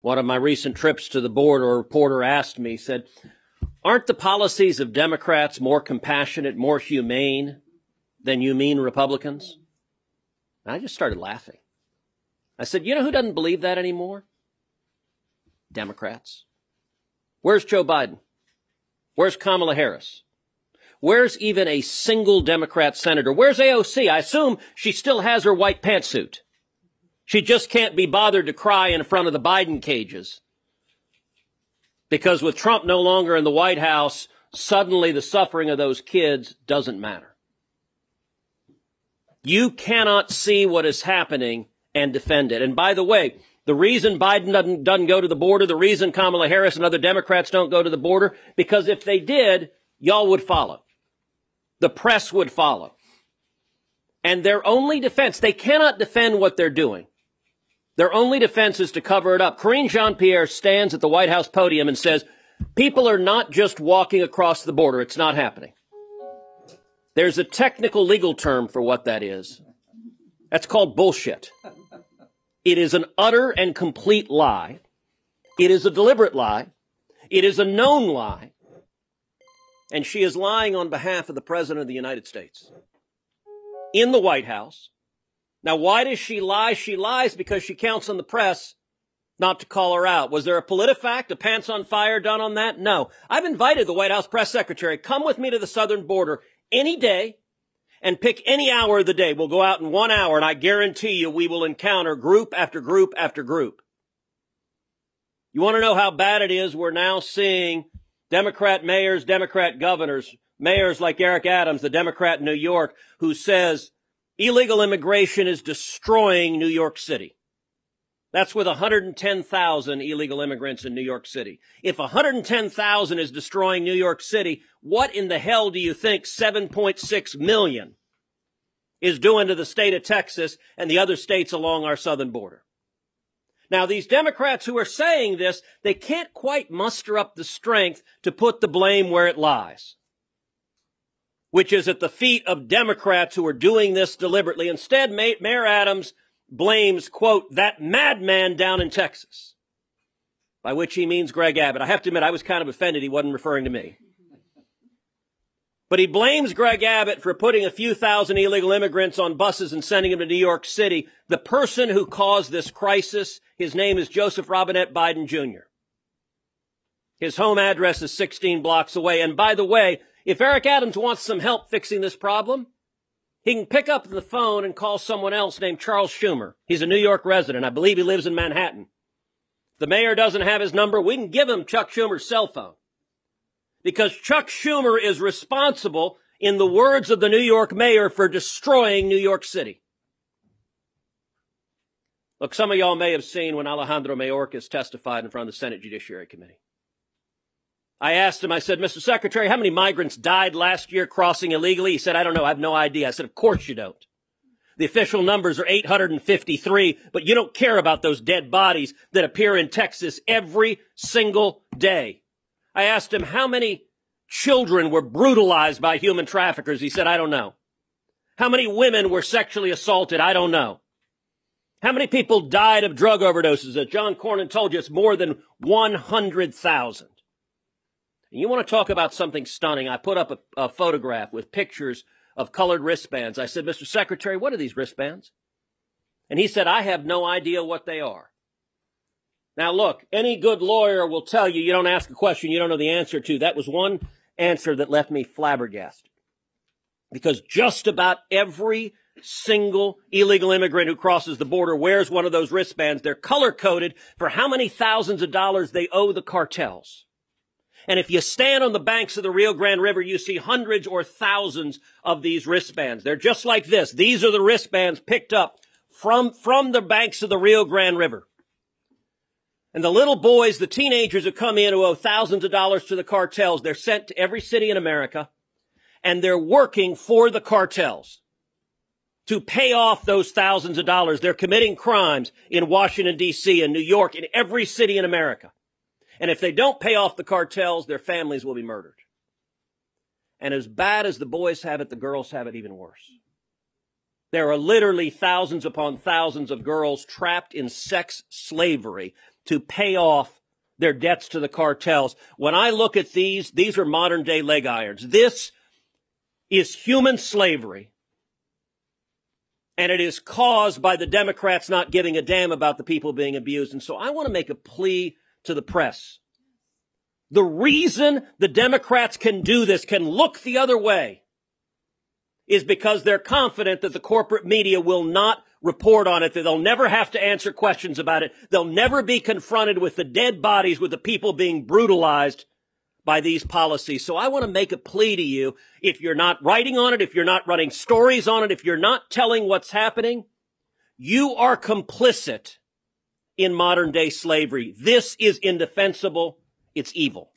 One of my recent trips to the border, a reporter asked me, said, aren't the policies of Democrats more compassionate, more humane than you mean Republicans? And I just started laughing. I said, you know who doesn't believe that anymore? Democrats. Where's Joe Biden? Where's Kamala Harris? Where's even a single Democrat senator? Where's AOC? I assume she still has her white pantsuit. She just can't be bothered to cry in front of the Biden cages. Because with Trump no longer in the White House, suddenly the suffering of those kids doesn't matter. You cannot see what is happening and defend it. And by the way, the reason Biden doesn't go to the border, the reason Kamala Harris and other Democrats don't go to the border, because if they did, y'all would follow. The press would follow. And their only defense, they cannot defend what they're doing. Their only defense is to cover it up. Karine Jean-Pierre stands at the White House podium and says, people are not just walking across the border. It's not happening. There's a technical legal term for what that is. That's called bullshit. It is an utter and complete lie. It is a deliberate lie. It is a known lie. And she is lying on behalf of the President of the United States in the White House. Now, why does she lie? She lies because she counts on the press not to call her out. Was there a PolitiFact, a pants on fire done on that? No. I've invited the White House press secretary, come with me to the southern border any day and pick any hour of the day. We'll go out in 1 hour, and I guarantee you we will encounter group after group after group. You want to know how bad it is? We're now seeing Democrat mayors, Democrat governors, mayors like Eric Adams, the Democrat in New York, who says illegal immigration is destroying New York City. That's with 110,000 illegal immigrants in New York City. If 110,000 is destroying New York City, what in the hell do you think 7.6 million is doing to the state of Texas and the other states along our southern border? Now, these Democrats who are saying this, they can't quite muster up the strength to put the blame where it lies, which is at the feet of Democrats who are doing this deliberately. Instead, Mayor Adams blames, quote, that madman down in Texas, by which he means Greg Abbott. I have to admit, I was kind of offended he wasn't referring to me. But he blames Greg Abbott for putting a few thousand illegal immigrants on buses and sending them to New York City. The person who caused this crisis, his name is Joseph Robinette Biden Jr. His home address is 16 blocks away. And by the way, if Eric Adams wants some help fixing this problem, he can pick up the phone and call someone else named Charles Schumer. He's a New York resident. I believe he lives in Manhattan. If the mayor doesn't have his number, we can give him Chuck Schumer's cell phone. Because Chuck Schumer is responsible, in the words of the New York mayor, for destroying New York City. Look, some of y'all may have seen when Alejandro Mayorkas testified in front of the Senate Judiciary Committee. I asked him, I said, Mr. Secretary, how many migrants died last year crossing illegally? He said, I don't know. I have no idea. I said, of course you don't. The official numbers are 853, but you don't care about those dead bodies that appear in Texas every single day. I asked him how many children were brutalized by human traffickers. He said, I don't know. How many women were sexually assaulted? I don't know. How many people died of drug overdoses? As John Cornyn told you, it's more than 100,000. And you want to talk about something stunning? I put up a photograph with pictures of colored wristbands. I said, Mr. Secretary, what are these wristbands? And he said, I have no idea what they are. Now, look, any good lawyer will tell you, you don't ask a question you don't know the answer to. That was one answer that left me flabbergasted. Because just about every single illegal immigrant who crosses the border wears one of those wristbands. They're color-coded for how many thousands of dollars they owe the cartels. And if you stand on the banks of the Rio Grande River, you see hundreds or thousands of these wristbands. They're just like this. These are the wristbands picked up from the banks of the Rio Grande River. And the little boys, the teenagers who come in who owe thousands of dollars to the cartels, they're sent to every city in America, and they're working for the cartels to pay off those thousands of dollars. They're committing crimes in Washington, D.C., and New York, in every city in America. And if they don't pay off the cartels, their families will be murdered. And as bad as the boys have it, the girls have it even worse. There are literally thousands upon thousands of girls trapped in sex slavery to pay off their debts to the cartels. When I look at these are modern day leg irons. This is human slavery. And it is caused by the Democrats not giving a damn about the people being abused. And so I want to make a plea to the press. The reason the Democrats can do this, can look the other way, is because they're confident that the corporate media will not report on it, that they'll never have to answer questions about it. They'll never be confronted with the dead bodies, with the people being brutalized by these policies. So I want to make a plea to you. If you're not writing on it, if you're not running stories on it, if you're not telling what's happening, you are complicit in modern day slavery. This is indefensible. It's evil.